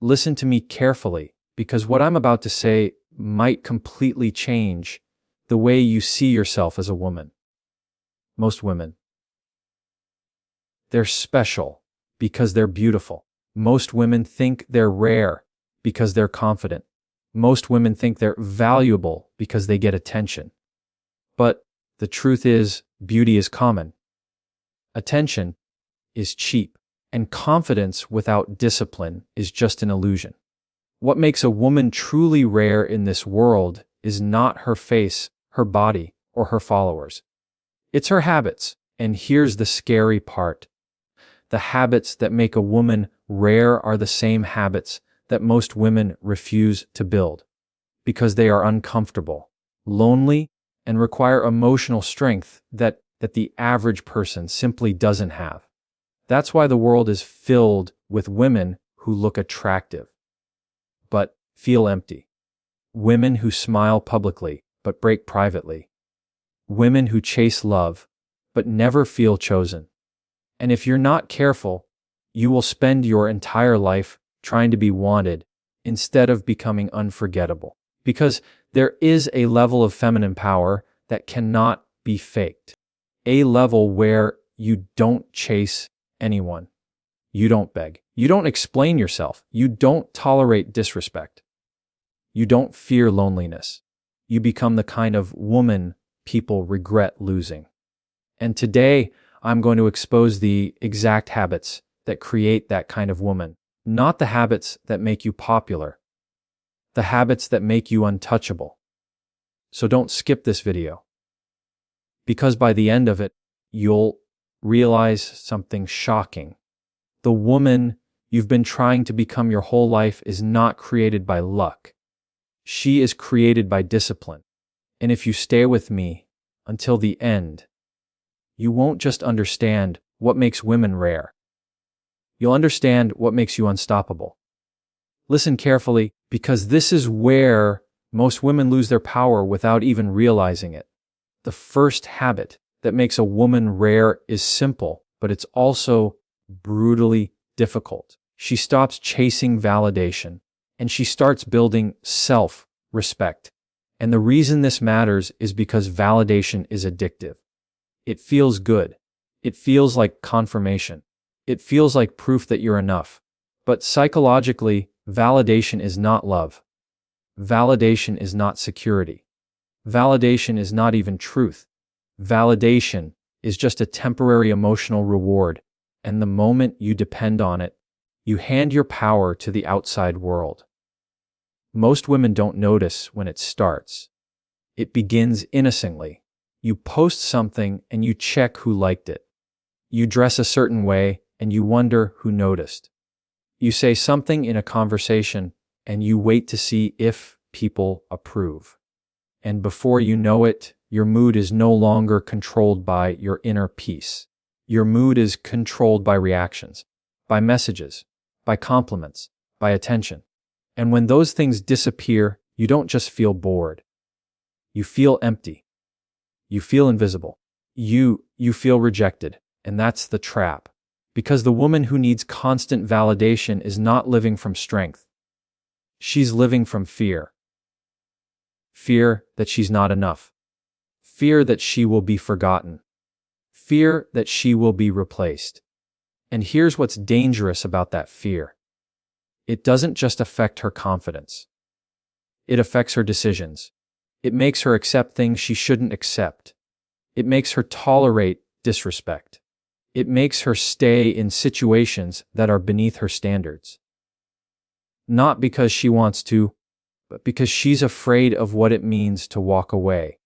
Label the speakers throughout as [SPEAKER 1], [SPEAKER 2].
[SPEAKER 1] listen to me carefully, because what I'm about to say might completely change the way you see yourself as a woman. Most women, they're special because they're beautiful. Most women think they're rare because they're confident. Most women think they're valuable because they get attention. But the truth is, beauty is common. Attention is cheap, and confidence without discipline is just an illusion. What makes a woman truly rare in this world is not her face, her body, or her followers. It's her habits. And here's the scary part. The habits that make a woman rare are the same habits that most women refuse to build, because they are uncomfortable, lonely, and require emotional strength that the average person simply doesn't have. That's why the world is filled with women who look attractive, but feel empty. Women who smile publicly, but break privately. Women who chase love, but never feel chosen. And if you're not careful, you will spend your entire life trying to be wanted instead of becoming unforgettable. Because there is a level of feminine power that cannot be faked. A level where you don't chase anyone. You don't beg. You don't explain yourself. You don't tolerate disrespect. You don't fear loneliness. You become the kind of woman people regret losing. And today, I'm going to expose the exact habits that create that kind of woman. Not the habits that make you popular. The habits that make you untouchable. So don't skip this video. Because by the end of it, you'll realize something shocking. The woman you've been trying to become your whole life is not created by luck. She is created by discipline. And if you stay with me until the end, you won't just understand what makes women rare. You'll understand what makes you unstoppable. Listen carefully, because this is where most women lose their power without even realizing it. The first habit that makes a woman rare is simple, but it's also brutally difficult. She stops chasing validation, and she starts building self-respect. And the reason this matters is because validation is addictive. It feels good. It feels like confirmation. It feels like proof that you're enough. But psychologically, validation is not love. Validation is not security. Validation is not even truth. Validation is just a temporary emotional reward, and the moment you depend on it, you hand your power to the outside world. Most women don't notice when it starts. It begins innocently. You post something and you check who liked it. You dress a certain way and you wonder who noticed. You say something in a conversation and you wait to see if people approve. And before you know it, your mood is no longer controlled by your inner peace. Your mood is controlled by reactions, by messages, by compliments, by attention. And when those things disappear, you don't just feel bored. You feel empty. You feel invisible. You feel rejected. And that's the trap. Because the woman who needs constant validation is not living from strength. She's living from fear. Fear that she's not enough. Fear that she will be forgotten. Fear that she will be replaced. And here's what's dangerous about that fear. It doesn't just affect her confidence. It affects her decisions. It makes her accept things she shouldn't accept. It makes her tolerate disrespect. It makes her stay in situations that are beneath her standards. Not because she wants to, but because she's afraid of what it means to walk away.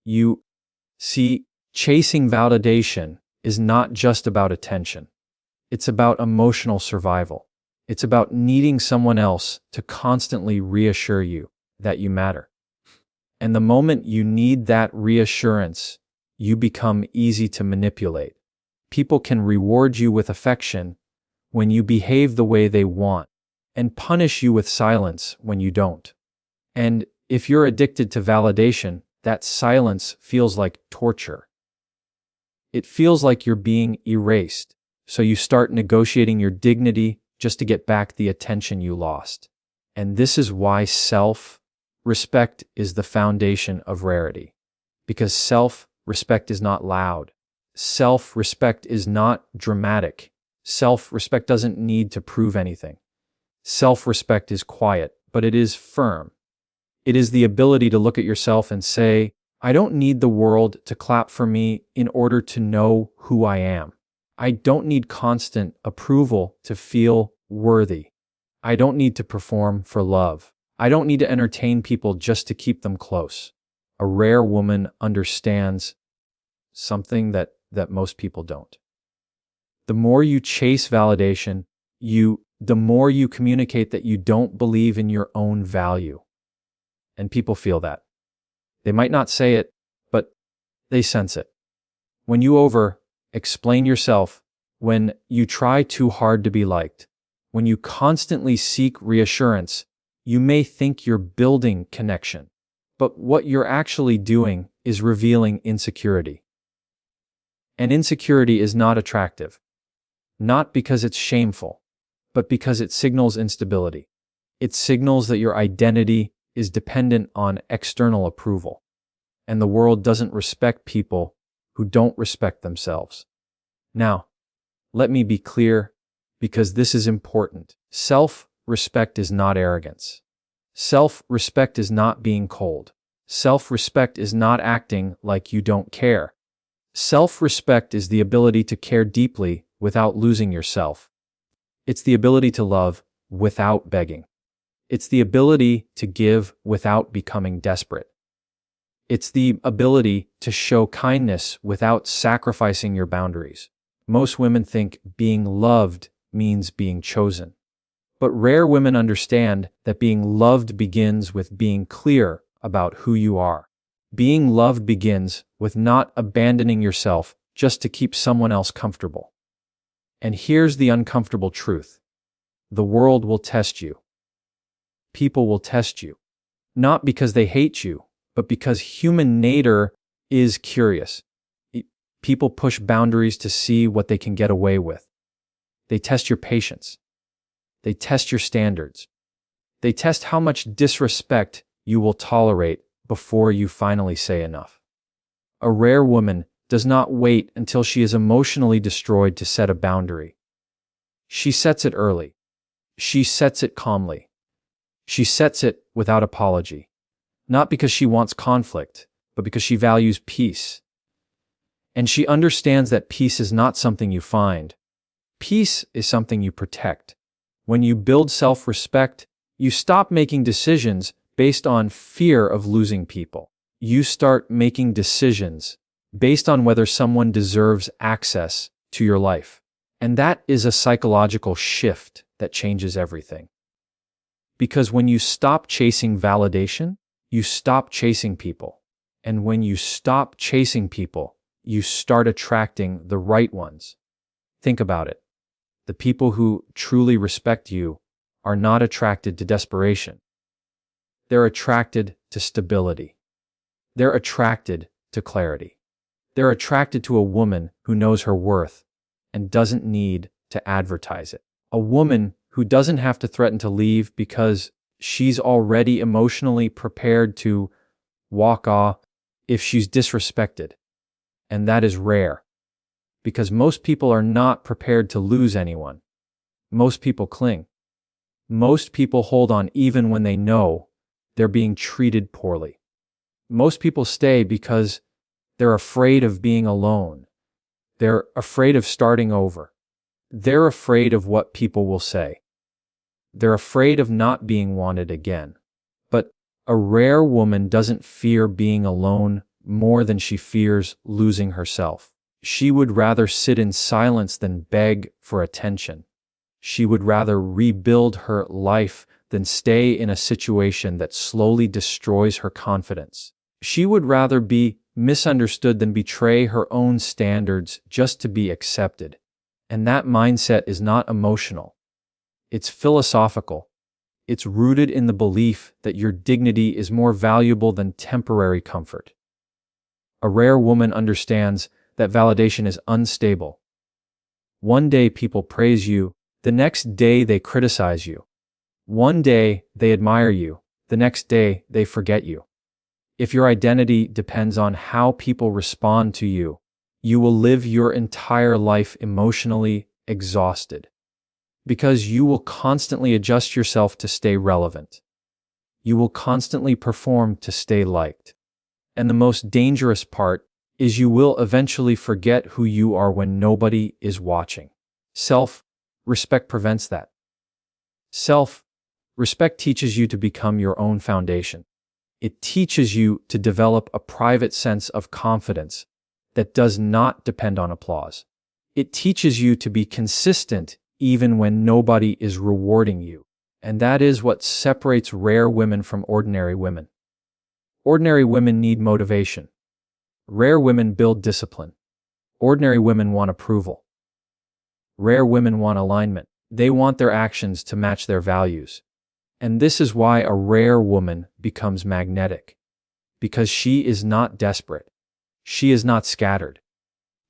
[SPEAKER 1] You see, chasing validation is not just about attention. It's about emotional survival. It's about needing someone else to constantly reassure you that you matter. And the moment you need that reassurance, you become easy to manipulate. People can reward you with affection when you behave the way they want, and punish you with silence when you don't. And if you're addicted to validation, that silence feels like torture. It feels like you're being erased, so you start negotiating your dignity just to get back the attention you lost. And this is why self-respect is the foundation of rarity. Because self-respect is not loud. Self-respect is not dramatic. Self-respect doesn't need to prove anything. Self-respect is quiet, but it is firm. It is the ability to look at yourself and say, I don't need the world to clap for me in order to know who I am. I don't need constant approval to feel worthy. I don't need to perform for love. I don't need to entertain people just to keep them close. A rare woman understands something that most people don't. The more you chase validation, the more you communicate that you don't believe in your own value. And people feel that. They might not say it, but they sense it. When you over-explain yourself, when you try too hard to be liked, when you constantly seek reassurance, you may think you're building connection, but what you're actually doing is revealing insecurity. And insecurity is not attractive, not because it's shameful, but because it signals instability. It signals that your identity is dependent on external approval, and the world doesn't respect people who don't respect themselves. Now, let me be clear, because this is important. Self-respect is not arrogance. Self-respect is not being cold. Self-respect is not acting like you don't care. Self-respect is the ability to care deeply without losing yourself. It's the ability to love without begging. It's the ability to give without becoming desperate. It's the ability to show kindness without sacrificing your boundaries. Most women think being loved means being chosen. But rare women understand that being loved begins with being clear about who you are. Being loved begins with not abandoning yourself just to keep someone else comfortable. And here's the uncomfortable truth. The world will test you. People will test you. Not because they hate you, but because human nature is curious. People push boundaries to see what they can get away with. They test your patience. They test your standards. They test how much disrespect you will tolerate before you finally say enough. A rare woman does not wait until she is emotionally destroyed to set a boundary. She sets it early. She sets it calmly. She sets it without apology. Not because she wants conflict, but because she values peace. And she understands that peace is not something you find. Peace is something you protect. When you build self-respect, you stop making decisions based on fear of losing people. You start making decisions based on whether someone deserves access to your life. And that is a psychological shift that changes everything. Because when you stop chasing validation, you stop chasing people. And when you stop chasing people, you start attracting the right ones. Think about it. The people who truly respect you are not attracted to desperation. They're attracted to stability. They're attracted to clarity. They're attracted to a woman who knows her worth and doesn't need to advertise it. A woman who doesn't have to threaten to leave because she's already emotionally prepared to walk off if she's disrespected. And that is rare, because most people are not prepared to lose anyone. Most people cling. Most people hold on even when they know they're being treated poorly. Most people stay because they're afraid of being alone. They're afraid of starting over. They're afraid of what people will say. They're afraid of not being wanted again. But a rare woman doesn't fear being alone more than she fears losing herself. She would rather sit in silence than beg for attention. She would rather rebuild her life than stay in a situation that slowly destroys her confidence. She would rather be misunderstood than betray her own standards just to be accepted. And that mindset is not emotional. It's philosophical. It's rooted in the belief that your dignity is more valuable than temporary comfort. A rare woman understands that validation is unstable. One day people praise you, The next day they criticize you. One day they admire you. The next day they forget you. If your identity depends on how people respond to you, you will live your entire life emotionally exhausted, because you will constantly adjust yourself to stay relevant. You will constantly perform to stay liked. And the most dangerous part is you will eventually forget who you are when nobody is watching. Self-respect prevents that. Self-respect teaches you to become your own foundation. It teaches you to develop a private sense of confidence that does not depend on applause. It teaches you to be consistent even when nobody is rewarding you. And that is what separates rare women from ordinary women. Ordinary women need motivation. Rare women build discipline. Ordinary women want approval. Rare women want alignment. They want their actions to match their values. And this is why a rare woman becomes magnetic. Because she is not desperate. She is not scattered.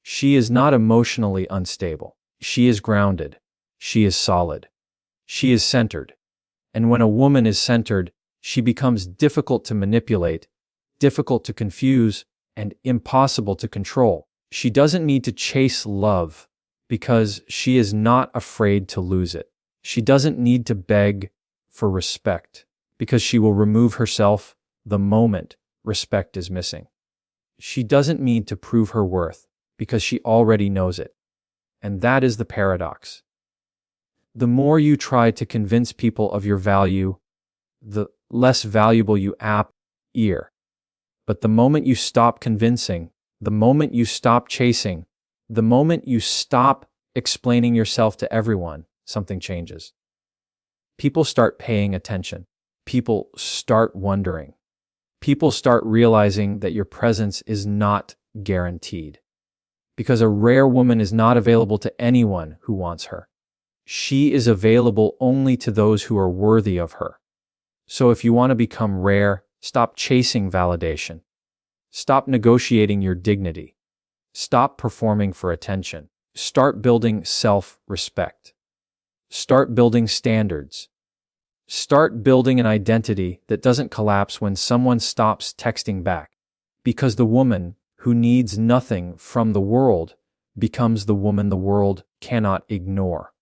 [SPEAKER 1] She is not emotionally unstable. She is grounded. She is solid. She is centered. And when a woman is centered, she becomes difficult to manipulate, difficult to confuse, and impossible to control. She doesn't need to chase love because she is not afraid to lose it. She doesn't need to beg for respect because she will remove herself the moment respect is missing. She doesn't need to prove her worth because she already knows it. And that is the paradox. The more you try to convince people of your value, the less valuable you appear. But the moment you stop convincing, the moment you stop chasing, the moment you stop explaining yourself to everyone, something changes. People start paying attention. People start wondering. People start realizing that your presence is not guaranteed. Because a rare woman is not available to anyone who wants her. She is available only to those who are worthy of her. So if you want to become rare, stop chasing validation. Stop negotiating your dignity. Stop performing for attention. Start building self-respect. Start building standards. Start building an identity that doesn't collapse when someone stops texting back. Because the woman who needs nothing from the world becomes the woman the world cannot ignore.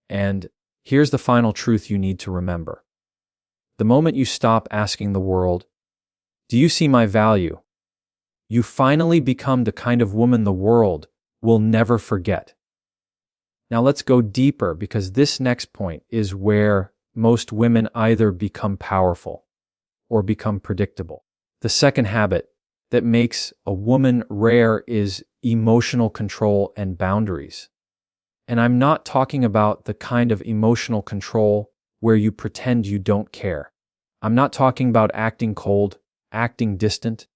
[SPEAKER 1] And here's the final truth you need to remember. The moment you stop asking the world, "Do you see my value?" you finally become the kind of woman the world will never forget. Now let's go deeper, because this next point is where most women either become powerful or become predictable. The second habit that makes a woman rare is emotional control and boundaries. And I'm not talking about the kind of emotional control where you pretend you don't care. I'm not talking about acting cold, acting distant,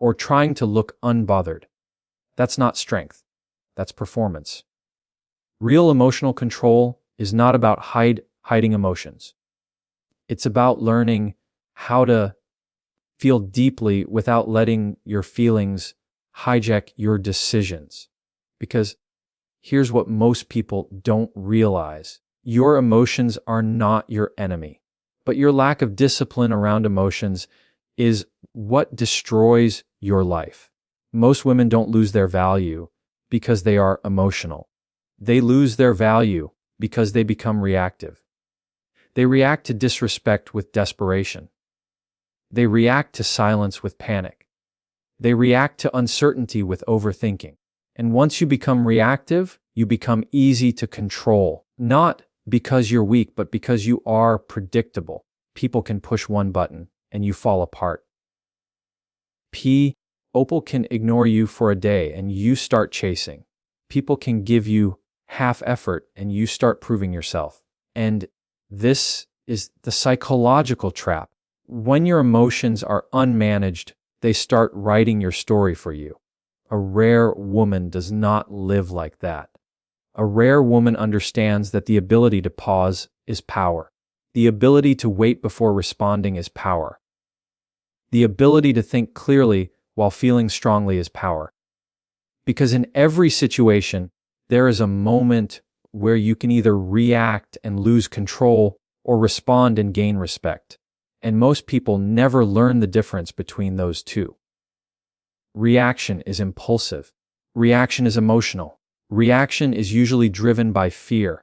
[SPEAKER 1] or trying to look unbothered. That's not strength. That's performance. Real emotional control is not about hiding emotions. It's about learning how to feel deeply without letting your feelings hijack your decisions. Because here's what most people don't realize. Your emotions are not your enemy, but your lack of discipline around emotions is what destroys your life. Most women don't lose their value because they are emotional. They lose their value because they become reactive. They react to disrespect with desperation. They react to silence with panic. They react to uncertainty with overthinking. And once you become reactive, you become easy to control, not because you're weak, but because you are predictable. People can push one button and you fall apart. People can ignore you for a day and you start chasing. People can give you half effort and you start proving yourself. And this is the psychological trap. When your emotions are unmanaged, they start writing your story for you. A rare woman does not live like that. A rare woman understands that the ability to pause is power. The ability to wait before responding is power. The ability to think clearly while feeling strongly is power. Because in every situation, there is a moment where you can either react and lose control or respond and gain respect. And most people never learn the difference between those two. Reaction is impulsive. Reaction is emotional. Reaction is usually driven by fear.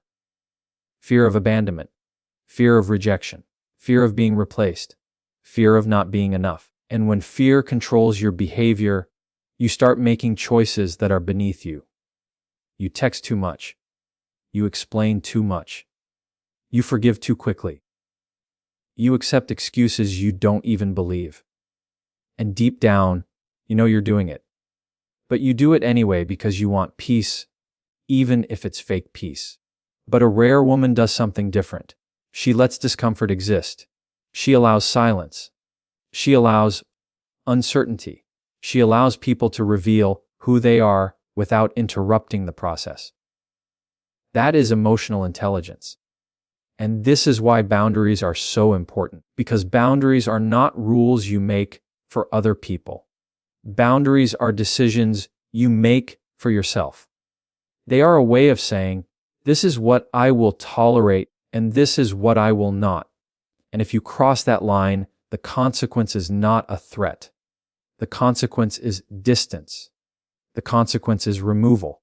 [SPEAKER 1] Fear of abandonment, fear of rejection, fear of being replaced, fear of not being enough. And when fear controls your behavior, you start making choices that are beneath you. You text too much. You explain too much. You forgive too quickly. You accept excuses you don't even believe. And deep down, you know you're doing it. But you do it anyway because you want peace, even if it's fake peace. But a rare woman does something different. She lets discomfort exist. She allows silence. She allows uncertainty. She allows people to reveal who they are without interrupting the process. That is emotional intelligence. And this is why boundaries are so important, because boundaries are not rules you make for other people. Boundaries are decisions you make for yourself. They are a way of saying, this is what I will tolerate and this is what I will not. And if you cross that line, the consequence is not a threat. The consequence is distance. The consequence is removal.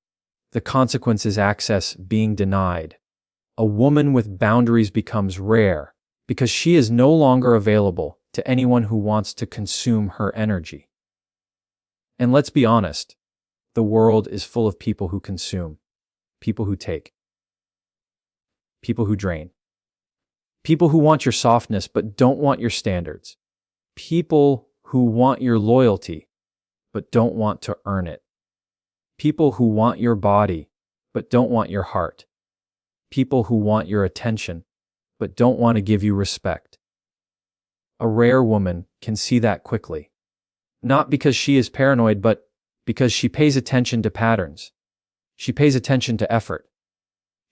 [SPEAKER 1] The consequence is access being denied. A woman with boundaries becomes rare because she is no longer available to anyone who wants to consume her energy. And let's be honest, the world is full of people who consume, people who take, people who drain, people who want your softness but don't want your standards, people who want your loyalty but don't want to earn it, people who want your body but don't want your heart, people who want your attention but don't want to give you respect. A rare woman can see that quickly. Not because she is paranoid, but because she pays attention to patterns. She pays attention to effort.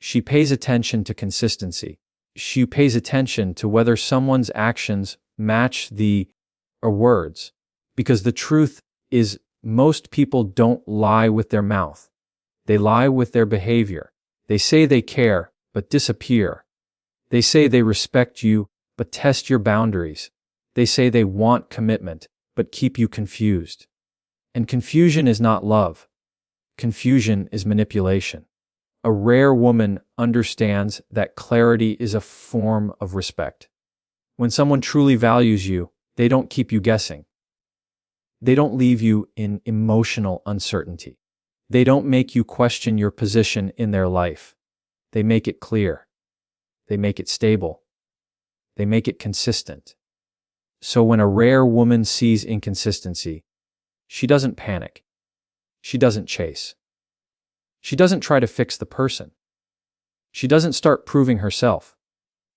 [SPEAKER 1] She pays attention to consistency. She pays attention to whether someone's actions match the words. Because the truth is, most people don't lie with their mouth. They lie with their behavior. They say they care, but disappear. They say they respect you, but test your boundaries. They say they want commitment, but keep you confused. And confusion is not love. Confusion is manipulation. A rare woman understands that clarity is a form of respect. When someone truly values you, they don't keep you guessing. They don't leave you in emotional uncertainty. They don't make you question your position in their life. They make it clear. They make it stable. They make it consistent. So when a rare woman sees inconsistency, she doesn't panic. She doesn't chase. She doesn't try to fix the person. She doesn't start proving herself.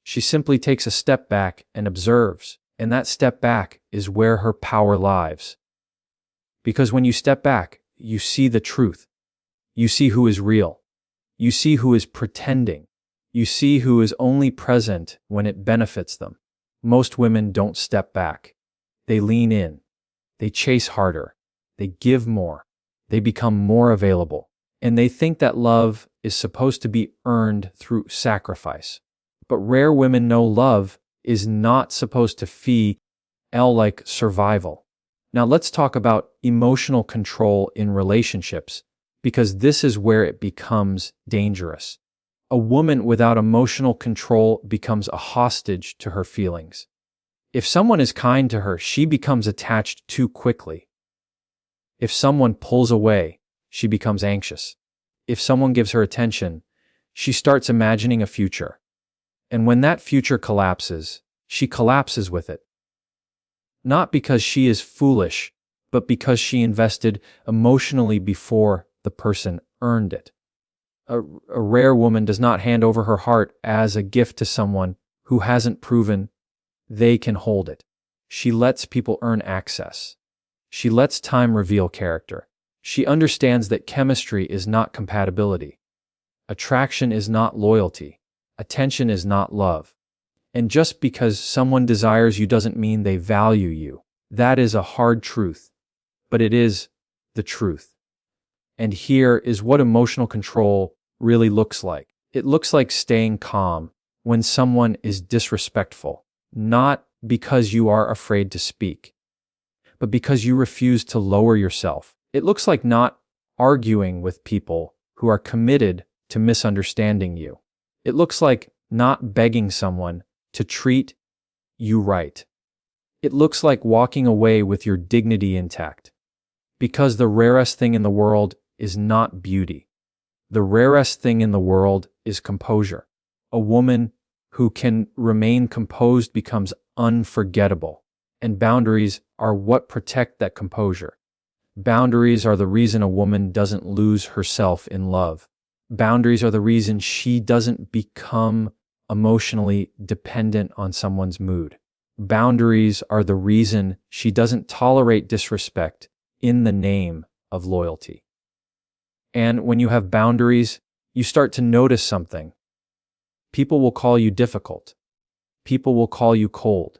[SPEAKER 1] She simply takes a step back and observes, and that step back is where her power lies. Because when you step back, you see the truth. You see who is real. You see who is pretending. You see who is only present when it benefits them. Most women don't step back. They lean in. They chase harder. They give more. They become more available. And they think that love is supposed to be earned through sacrifice. But rare women know love is not supposed to feel like survival. Now let's talk about emotional control in relationships, because this is where it becomes dangerous. A woman without emotional control becomes a hostage to her feelings. If someone is kind to her, she becomes attached too quickly. If someone pulls away, she becomes anxious. If someone gives her attention, she starts imagining a future. And when that future collapses, she collapses with it. Not because she is foolish, but because she invested emotionally before the person earned it. A rare woman does not hand over her heart as a gift to someone who hasn't proven they can hold it. She lets people earn access. She lets time reveal character. She understands that chemistry is not compatibility. Attraction is not loyalty. Attention is not love. And just because someone desires you doesn't mean they value you. That is a hard truth, but it is the truth. And here is what emotional control really looks like. It looks like staying calm when someone is disrespectful, not because you are afraid to speak, but because you refuse to lower yourself. It looks like not arguing with people who are committed to misunderstanding you. It looks like not begging someone to treat you right. It looks like walking away with your dignity intact. Because the rarest thing in the world is not beauty. The rarest thing in the world is composure. A woman who can remain composed becomes unforgettable. And boundaries are what protect that composure. Boundaries are the reason a woman doesn't lose herself in love. Boundaries are the reason she doesn't become emotionally dependent on someone's mood. Boundaries are the reason she doesn't tolerate disrespect in the name of loyalty. And when you have boundaries, you start to notice something. People will call you difficult. People will call you cold.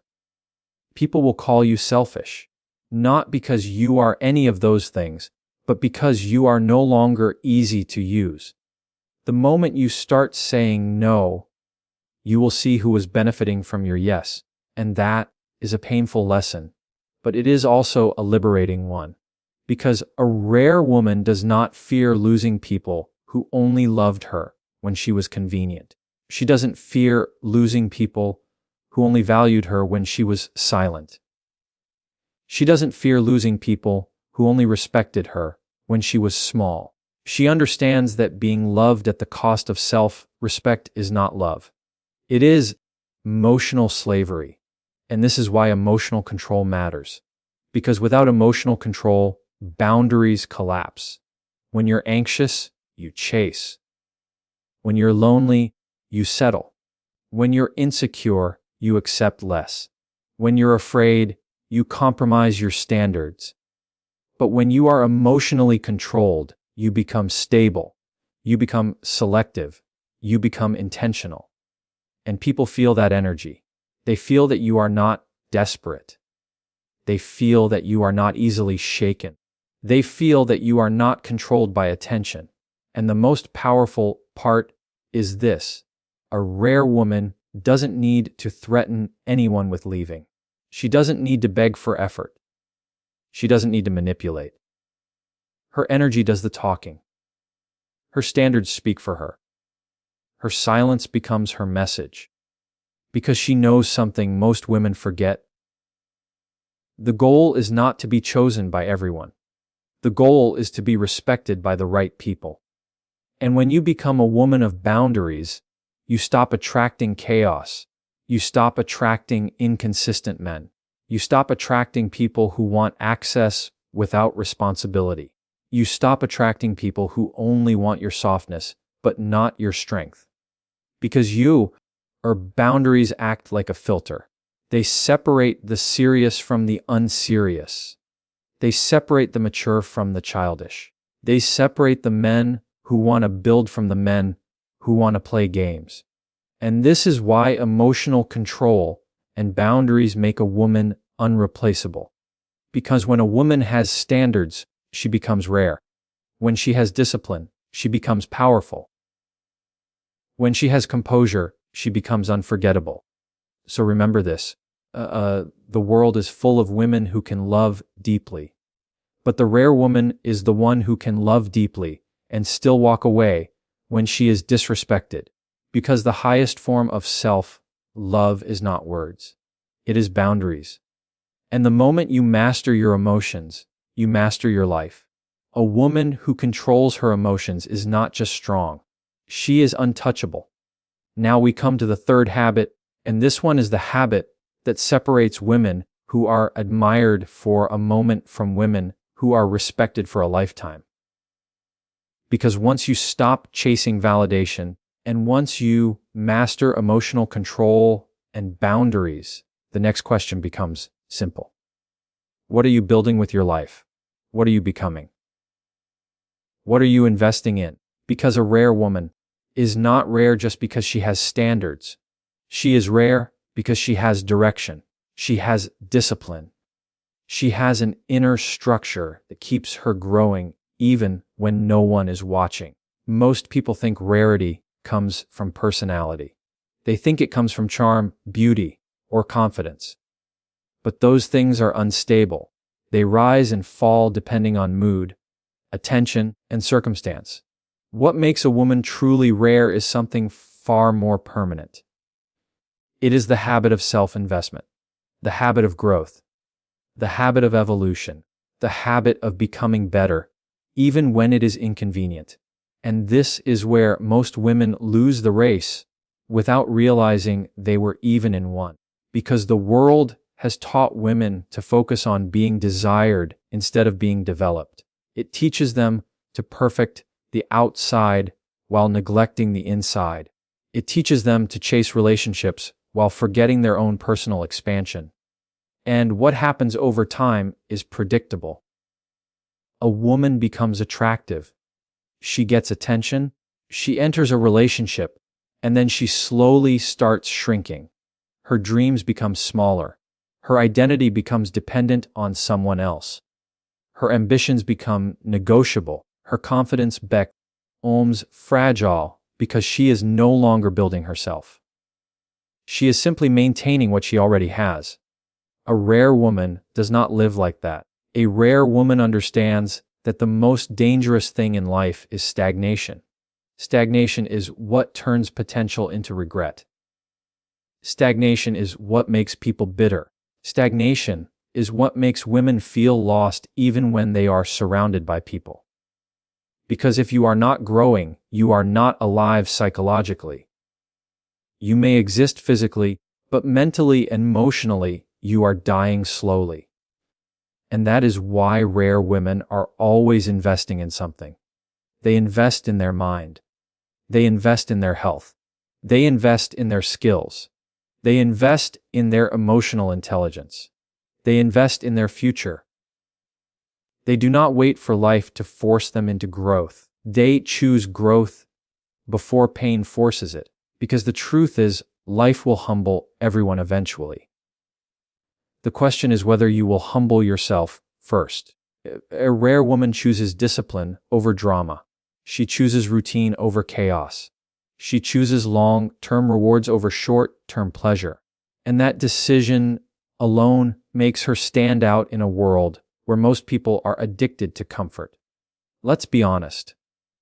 [SPEAKER 1] People will call you selfish. Not because you are any of those things, but because you are no longer easy to use. The moment you start saying no, you will see who is benefiting from your yes. And that is a painful lesson, but it is also a liberating one. Because a rare woman does not fear losing people who only loved her when she was convenient. She doesn't fear losing people who only valued her when she was silent. She doesn't fear losing people who only respected her when she was small. She understands that being loved at the cost of self-respect is not love. It is emotional slavery. And this is why emotional control matters. Because without emotional control, boundaries collapse. When you're anxious, you chase. When you're lonely, you settle. When you're insecure, you accept less. When you're afraid, you compromise your standards. But when you are emotionally controlled, you become stable. You become selective. You become intentional. And people feel that energy. They feel that you are not desperate. They feel that you are not easily shaken. They feel that you are not controlled by attention. And the most powerful part is this: a rare woman doesn't need to threaten anyone with leaving. She doesn't need to beg for effort. She doesn't need to manipulate. Her energy does the talking. Her standards speak for her. Her silence becomes her message. Because she knows something most women forget. The goal is not to be chosen by everyone. The goal is to be respected by the right people. And when you become a woman of boundaries, you stop attracting chaos. You stop attracting inconsistent men. You stop attracting people who want access without responsibility. You stop attracting people who only want your softness, but not your strength. Because boundaries act like a filter. They separate the serious from the unserious. They separate the mature from the childish. They separate the men who want to build from the men who want to play games. And this is why emotional control and boundaries make a woman unreplaceable. Because when a woman has standards, she becomes rare. When she has discipline, she becomes powerful. When she has composure, she becomes unforgettable. So remember this. The world is full of women who can love deeply. But the rare woman is the one who can love deeply and still walk away when she is disrespected. Because the highest form of self-love is not words. It is boundaries. And the moment you master your emotions, you master your life. A woman who controls her emotions is not just strong. She is untouchable. Now we come to the third habit, and this one is the habit that separates women who are admired for a moment from women who are respected for a lifetime. Because once you stop chasing validation, and once you master emotional control and boundaries, the next question becomes simple. What are you building with your life? What are you becoming? What are you investing in? Because a rare woman is not rare just because she has standards. She is rare because she has direction. She has discipline. She has an inner structure that keeps her growing even when no one is watching. Most people think rarity comes from personality. They think it comes from charm, beauty, or confidence. But those things are unstable. They rise and fall depending on mood, attention, and circumstance. What makes a woman truly rare is something far more permanent. It is the habit of self-investment, the habit of growth, the habit of evolution, the habit of becoming better, even when it is inconvenient. And this is where most women lose the race without realizing they were even in one. Because the world has taught women to focus on being desired instead of being developed. It teaches them to perfect the outside while neglecting the inside. It teaches them to chase relationships while forgetting their own personal expansion. And what happens over time is predictable. A woman becomes attractive. She gets attention. She enters a relationship, and then she slowly starts shrinking. Her dreams become smaller. Her identity becomes dependent on someone else. Her ambitions become negotiable. Her confidence becomes fragile because she is no longer building herself. She is simply maintaining what she already has. A rare woman does not live like that. A rare woman understands that the most dangerous thing in life is stagnation. Stagnation is what turns potential into regret. Stagnation is what makes people bitter. Stagnation is what makes women feel lost even when they are surrounded by people. Because if you are not growing, you are not alive psychologically. You may exist physically, but mentally and emotionally, you are dying slowly. And that is why rare women are always investing in something. They invest in their mind. They invest in their health. They invest in their skills. They invest in their emotional intelligence. They invest in their future. They do not wait for life to force them into growth. They choose growth before pain forces it, because the truth is, life will humble everyone eventually. The question is whether you will humble yourself first. A rare woman chooses discipline over drama. She chooses routine over chaos. She chooses long-term rewards over short-term pleasure. And that decision alone makes her stand out in a world where most people are addicted to comfort. Let's be honest.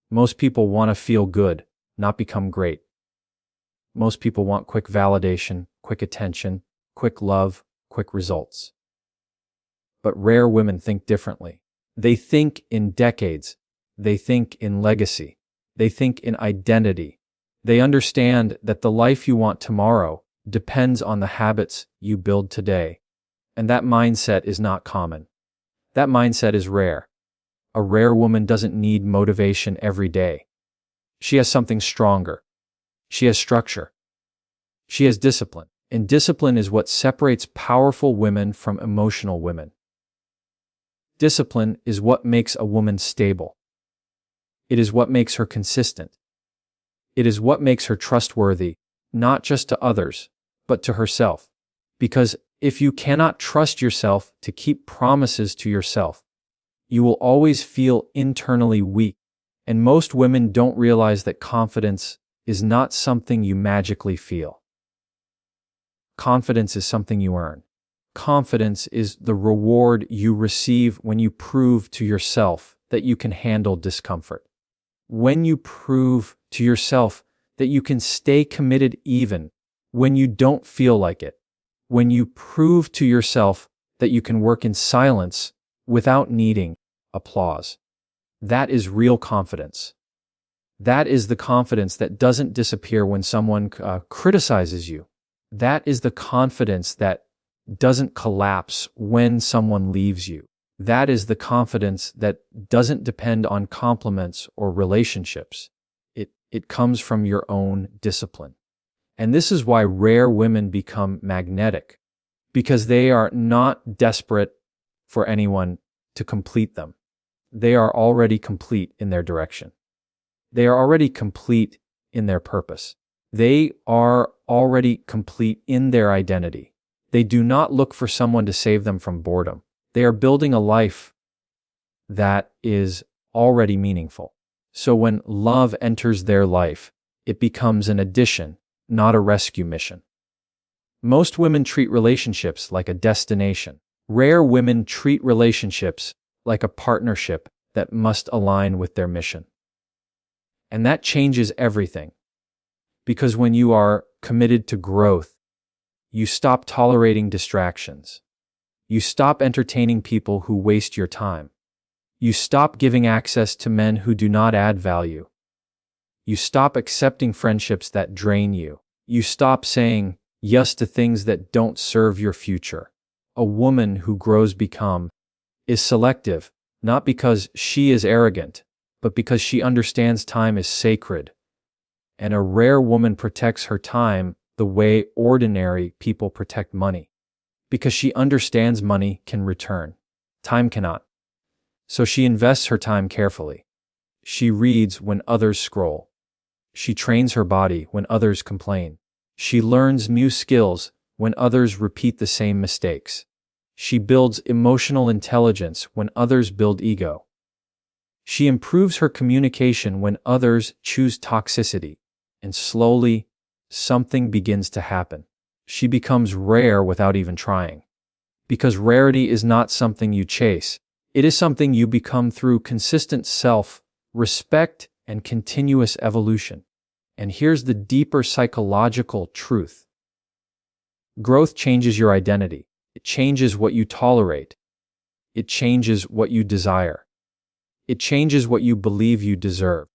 [SPEAKER 1] Most people want to feel good, not become great. Most people want quick validation, quick attention, quick love, quick results. But rare women think differently. They think in decades. They think in legacy. They think in identity. They understand that the life you want tomorrow depends on the habits you build today. And that mindset is not common. That mindset is rare. A rare woman doesn't need motivation every day. She has something stronger. She has structure. She has discipline. And discipline is what separates powerful women from emotional women. Discipline is what makes a woman stable. It is what makes her consistent. It is what makes her trustworthy, not just to others, but to herself. Because if you cannot trust yourself to keep promises to yourself, you will always feel internally weak. And most women don't realize that confidence is not something you magically feel. Confidence is something you earn. Confidence is the reward you receive when you prove to yourself that you can handle discomfort. When you prove to yourself that you can stay committed even when you don't feel like it. When you prove to yourself that you can work in silence without needing applause. That is real confidence. That is the confidence that doesn't disappear when someone criticizes you. That is the confidence that doesn't collapse when someone leaves you. That is the confidence that doesn't depend on compliments or relationships. It comes from your own discipline. And this is why rare women become magnetic, because they are not desperate for anyone to complete them. They are already complete in their direction. They are already complete in their purpose. They are already complete in their identity. They do not look for someone to save them from boredom. They are building a life that is already meaningful. So when love enters their life, It becomes an addition, not a rescue mission. Most women treat relationships like a destination. Rare women treat relationships like a partnership that must align with their mission. And that changes everything. Because when you are committed to growth, you stop tolerating distractions. You stop entertaining people who waste your time. You stop giving access to men who do not add value. You stop accepting friendships that drain you. You stop saying yes to things that don't serve your future. A woman who grows is selective, not because she is arrogant, but because she understands time is sacred. And a rare woman protects her time the way ordinary people protect money. Because she understands money can return. Time cannot. So she invests her time carefully. She reads when others scroll. She trains her body when others complain. She learns new skills when others repeat the same mistakes. She builds emotional intelligence when others build ego. She improves her communication when others choose toxicity. And slowly, something begins to happen. She becomes rare without even trying. Because rarity is not something you chase. It is something you become through consistent self-respect and continuous evolution. And here's the deeper psychological truth. Growth changes your identity. It changes what you tolerate. It changes what you desire. It changes what you believe you deserve.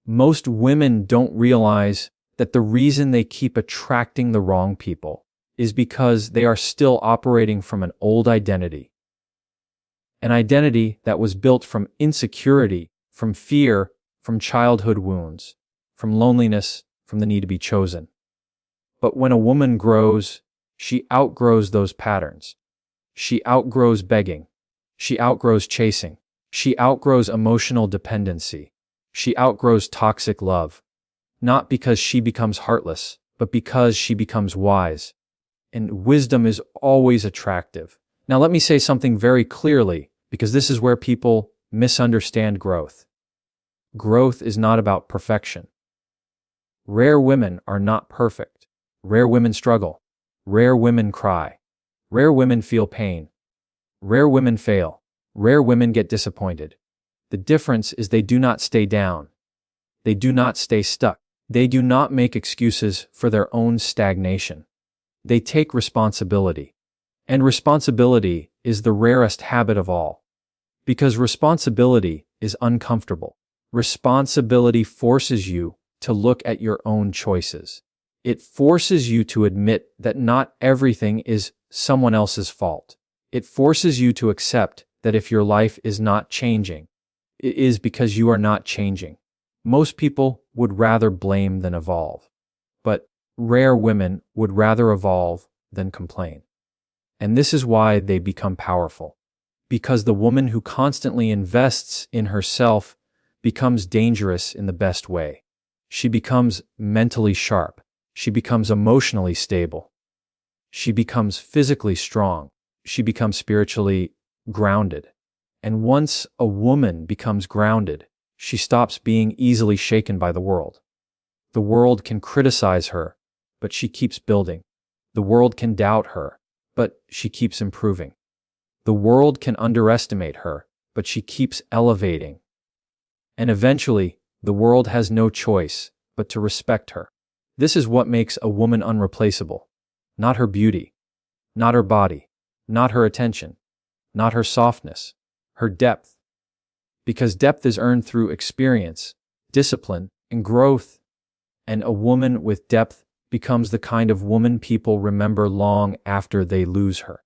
[SPEAKER 1] Most women don't realize that the reason they keep attracting the wrong people is because they are still operating from an old identity. An identity that was built from insecurity, from fear, from childhood wounds, from loneliness, from the need to be chosen. But when a woman grows, she outgrows those patterns. She outgrows begging. She outgrows chasing. She outgrows emotional dependency. She outgrows toxic love. Not because she becomes heartless, but because she becomes wise. And wisdom is always attractive. Now let me say something very clearly, because this is where people misunderstand growth. Growth is not about perfection. Rare women are not perfect. Rare women struggle. Rare women cry. Rare women feel pain. Rare women fail. Rare women get disappointed. The difference is they do not stay down. They do not stay stuck. They do not make excuses for their own stagnation. They take responsibility. And responsibility is the rarest habit of all. Because responsibility is uncomfortable. Responsibility forces you to look at your own choices. It forces you to admit that not everything is someone else's fault. It forces you to accept that if your life is not changing, it is because you are not changing. Most people would rather blame than evolve. But rare women would rather evolve than complain. And this is why they become powerful. Because the woman who constantly invests in herself becomes dangerous in the best way. She becomes mentally sharp. She becomes emotionally stable. She becomes physically strong. She becomes spiritually grounded. And once a woman becomes grounded, she stops being easily shaken by the world. The world can criticize her, but she keeps building. The world can doubt her, but she keeps improving. The world can underestimate her, but she keeps elevating. And eventually, the world has no choice but to respect her. This is what makes a woman unreplaceable. Not her beauty, not her body, not her attention, not her softness, her depth. Because depth is earned through experience, discipline, and growth. And a woman with depth becomes the kind of woman people remember long after they lose her.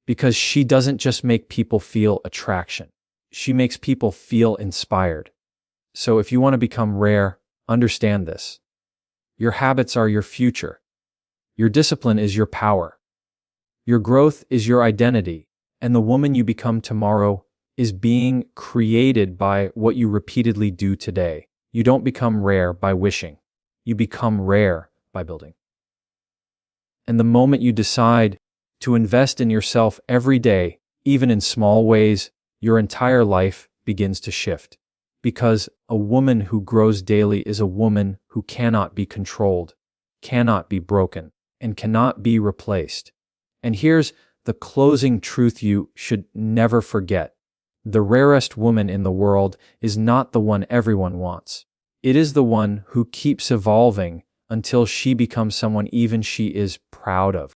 [SPEAKER 1] Because she doesn't just make people feel attraction. She makes people feel inspired. So if you want to become rare, understand this. Your habits are your future. Your discipline is your power. Your growth is your identity. And the woman you become tomorrow is being created by what you repeatedly do today. You don't become rare by wishing. You become rare by building. And the moment you decide to invest in yourself every day, even in small ways, your entire life begins to shift. Because a woman who grows daily is a woman who cannot be controlled, cannot be broken, and cannot be replaced. And here's the closing truth you should never forget. The rarest woman in the world is not the one everyone wants. It is the one who keeps evolving until she becomes someone even she is proud of.